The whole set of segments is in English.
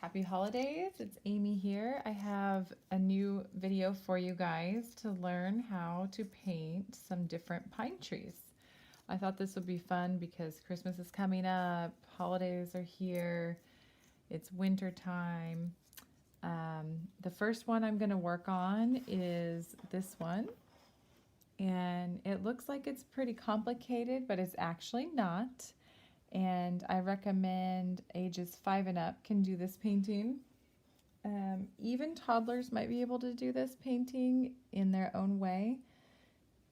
Happy holidays. It's Amy here. I have a new video for you guys to learn how to paint some different pine trees. I thought this would be fun because Christmas is coming up, holidays are here, it's winter time. The first one I'm going to work on is this one, and it looks like it's pretty complicated, but it's actually not. And I recommend ages 5 and up can do this painting. Even toddlers might be able to do this painting in their own way.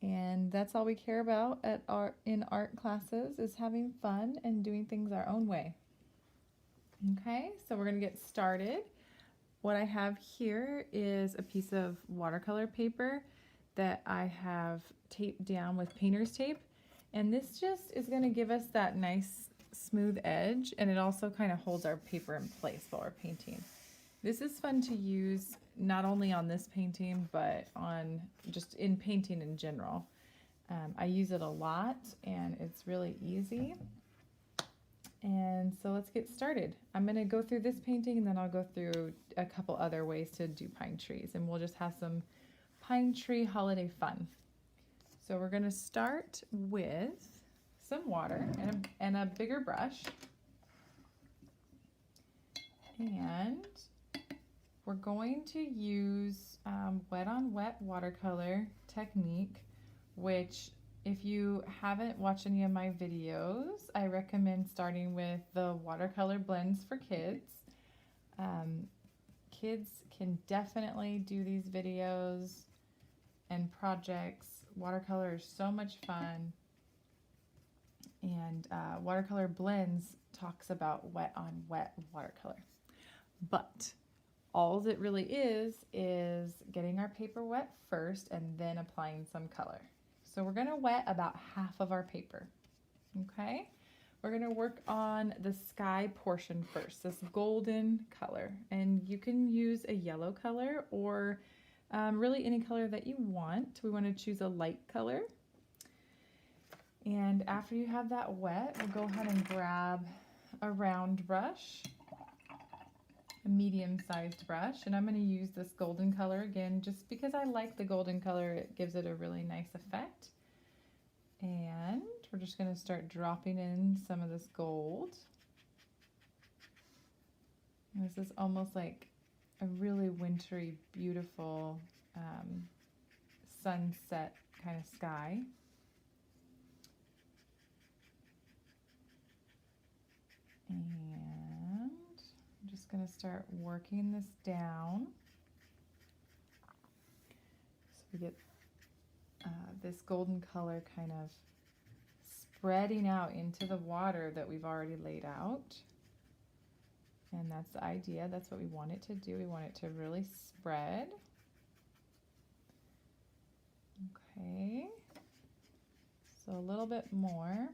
And that's all we care about in art classes, is having fun and doing things our own way. Okay, so we're going to get started. What I have here is a piece of watercolor paper that I have taped down with painter's tape. And this just is going to give us that nice smooth edge, and it also kind of holds our paper in place while we're painting. This is fun to use not only on this painting, but on just in painting in general. I use it a lot and it's really easy. And so let's get started. I'm going to go through this painting and then I'll go through a couple other ways to do pine trees, and we'll just have some pine tree holiday fun. So we're going to start with some water and a bigger brush, and we're going to use wet on wet watercolor technique, which if you haven't watched any of my videos, I recommend starting with the watercolor blends for kids. Kids can definitely do these videos and projects. Watercolor is so much fun, and Watercolor Blends talks about wet on wet watercolor. But all it really is getting our paper wet first and then applying some color. So we're going to wet about half of our paper. Okay? We're going to work on the sky portion first, this golden color. And you can use a yellow color or really any color that you want. We want to choose a light color. And after you have that wet, we'll go ahead and grab a round brush, a medium-sized brush, and I'm going to use this golden color again just because I like the golden color. It gives it a really nice effect. And we're just going to start dropping in some of this gold. And this is almost like a really wintry, beautiful sunset kind of sky. And I'm just going to start working this down so we get this golden color kind of spreading out into the water that we've already laid out. And that's the idea. That's what we want it to do. We want it to really spread. Okay. So a little bit more.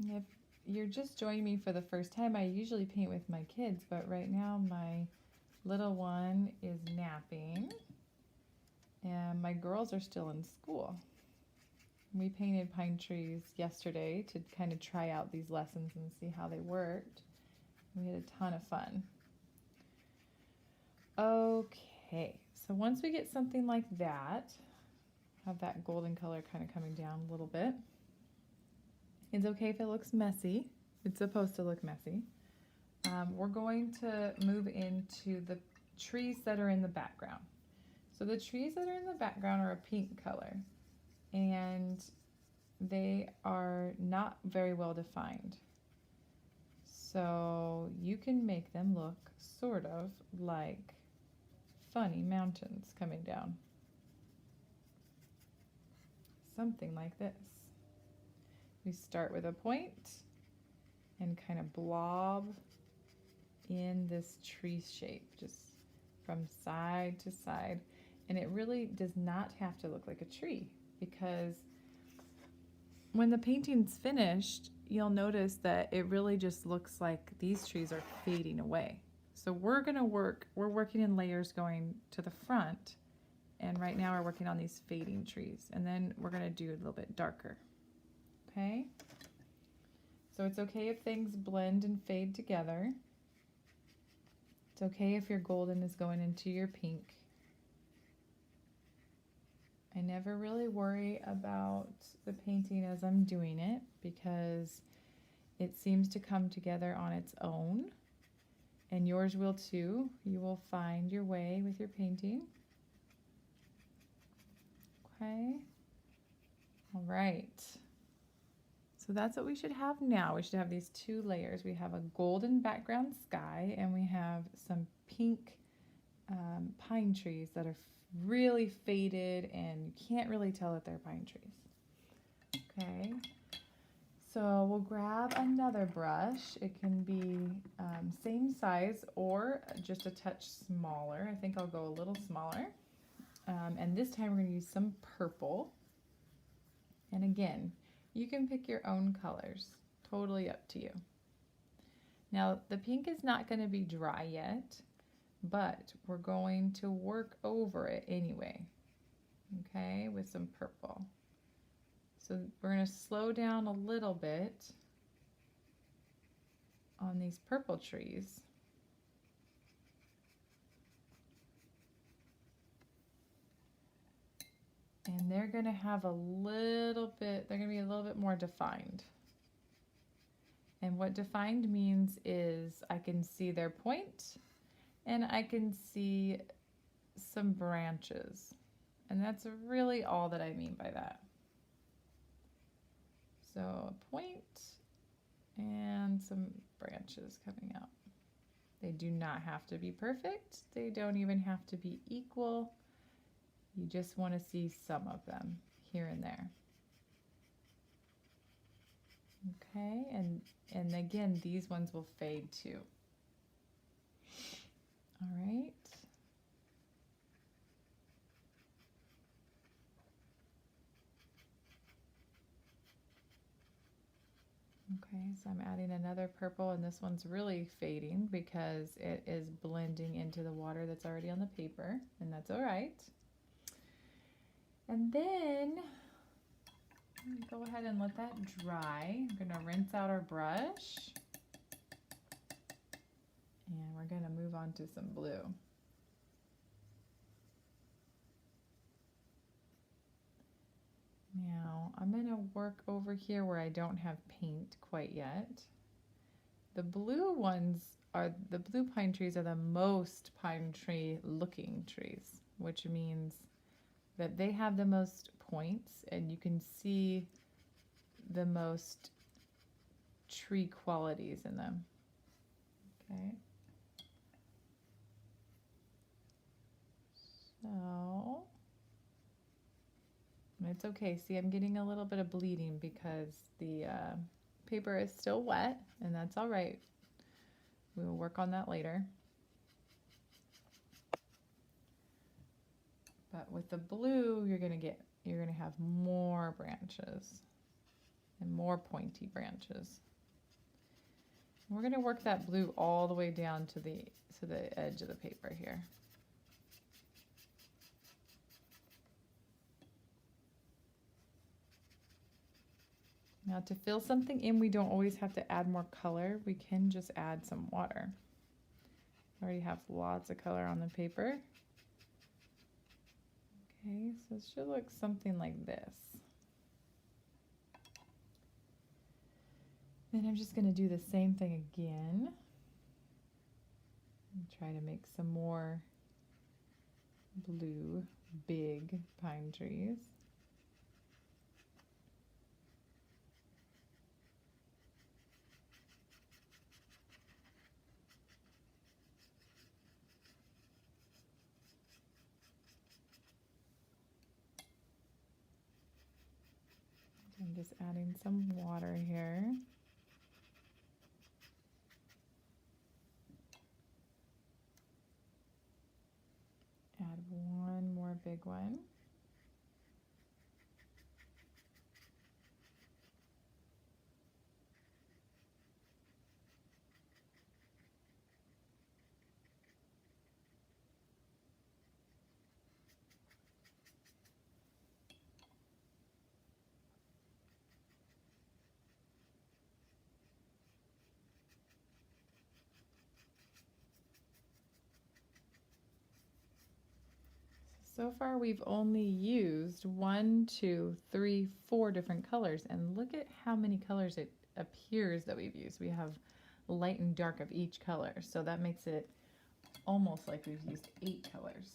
If you're just joining me for the first time, I usually paint with my kids, but right now my little one is napping and my girls are still in school. We painted pine trees yesterday to kind of try out these lessons and see how they worked. We had a ton of fun. Okay, so once we get something like that, have that golden color kind of coming down a little bit. It's okay if it looks messy. It's supposed to look messy. We're going to move into the trees that are in the background. So the trees that are in the background are a pink color, and they are not very well defined. So you can make them look sort of like funny mountains coming down. Something like this. We start with a point and kind of blob in this tree shape, just from side to side. And it really does not have to look like a tree, because when the painting's finished, you'll notice that it really just looks like these trees are fading away. So we're working in layers going to the front, and right now we're working on these fading trees, and then we're going to do a little bit darker. Okay? So it's okay if things blend and fade together. It's okay if your golden is going into your pink. I never really worry about the painting as I'm doing it because it seems to come together on its own, and yours will too. You will find your way with your painting. Okay. All right. So that's what we should have now. We should have these two layers. We have a golden background sky, and we have some pink pine trees that are really faded, and you can't really tell that they're pine trees. Okay. So we'll grab another brush. It can be same size or just a touch smaller. I think I'll go a little smaller. And this time we're going to use some purple. And again, you can pick your own colors. Totally up to you. Now the pink is not going to be dry yet, but we're going to work over it anyway. Okay, with some purple. So we're going to slow down a little bit on these purple trees. And they're going to have a little bit, they're going to be a little bit more defined. And what defined means is I can see their point and I can see some branches. And that's really all that I mean by that. So a point and some branches coming out. They do not have to be perfect. They don't even have to be equal. You just want to see some of them here and there. Okay, and again, these ones will fade too. All right. Okay, so I'm adding another purple, and this one's really fading because it is blending into the water that's already on the paper, and that's all right. And then go ahead and let that dry. I'm going to rinse out our brush, and we're going to move on to some blue. Now, I'm going to work over here where I don't have paint quite yet. The blue ones are, the blue pine trees are the most pine tree looking trees, which means that they have the most points and you can see the most tree qualities in them. Okay. So it's okay. See, I'm getting a little bit of bleeding because the paper is still wet, and that's all right. We will work on that later. But with the blue, you're gonna have more branches and more pointy branches. We're gonna work that blue all the way down to the edge of the paper here. Now to fill something in, we don't always have to add more color. We can just add some water. I already have lots of color on the paper. Okay, so it should look something like this. Then I'm just going to do the same thing again. And try to make some more blue, big pine trees. I'm just adding some water here. Add one more big one. So far we've only used 1, 2, 3, 4 different colors, and look at how many colors it appears that we've used. We have light and dark of each color, so that makes it almost like we've used 8 colors.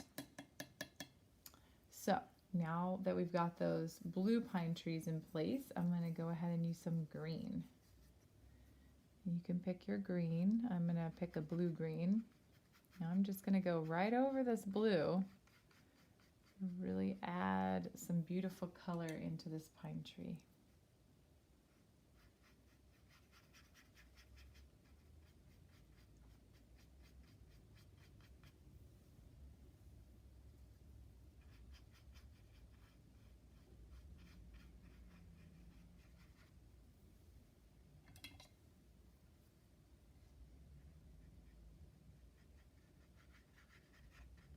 So now that we've got those blue pine trees in place, I'm going to go ahead and use some green. You can pick your green. I'm going to pick a blue green. Now I'm just going to go right over this blue, really add some beautiful color into this pine tree.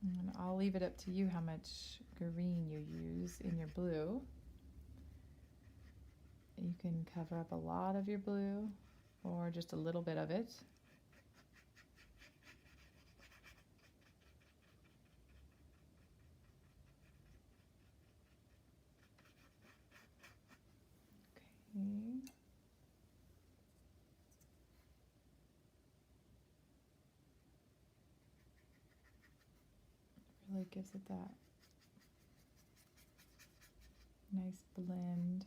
And I'll leave it up to you how much green you use in your blue. You can cover up a lot of your blue or just a little bit of it. Okay. Really gives it that nice blend.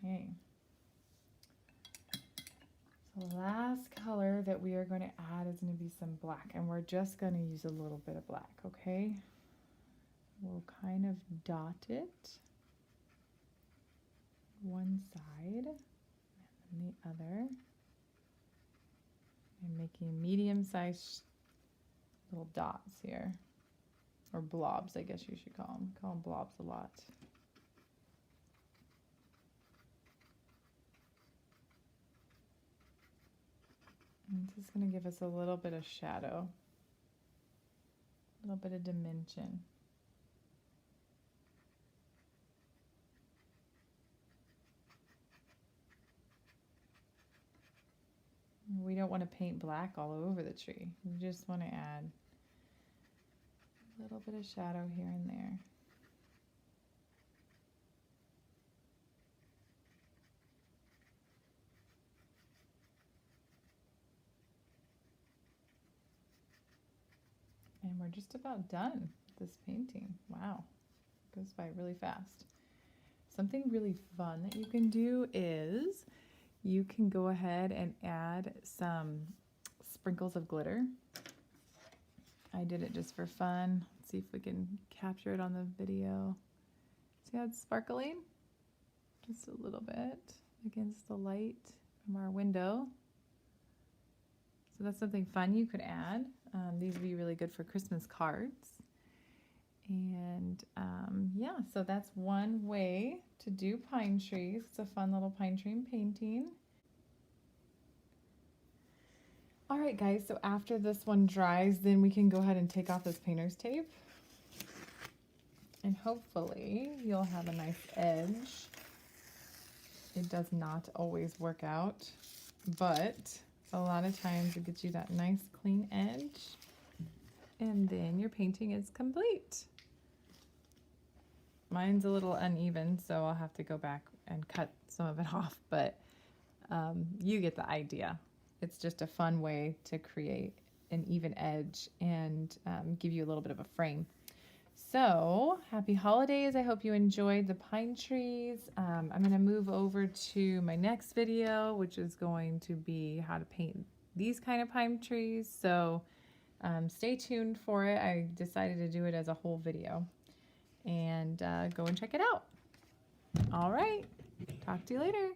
Okay. So the last color that we are going to add is going to be some black, and we're just going to use a little bit of black, okay? We'll kind of dot it one side and then the other. I'm making medium-sized little dots here, or blobs, I guess you should call them. I call them blobs a lot. And this is going to give us a little bit of shadow, a little bit of dimension. We don't want to paint black all over the tree. We just want to add a little bit of shadow here and there. And we're just about done with this painting. Wow, it goes by really fast. Something really fun that you can do is you can go ahead and add some sprinkles of glitter. I did it just for fun. Let's see if we can capture it on the video. See how it's sparkling? Just a little bit against the light from our window. So that's something fun you could add. These would be really good for Christmas cards. And yeah, so that's one way to do pine trees. It's a fun little pine tree painting. All right, guys, so after this one dries, then we can go ahead and take off this painter's tape. And hopefully you'll have a nice edge. It does not always work out, but a lot of times it gets you that nice clean edge. And then your painting is complete. Mine's a little uneven, so I'll have to go back and cut some of it off, but you get the idea. It's just a fun way to create an even edge and give you a little bit of a frame. So, happy holidays. I hope you enjoyed the pine trees. I'm going to move over to my next video, which is going to be how to paint these kind of pine trees. So, stay tuned for it. I decided to do it as a whole video. And go and check it out. All right. Talk to you later.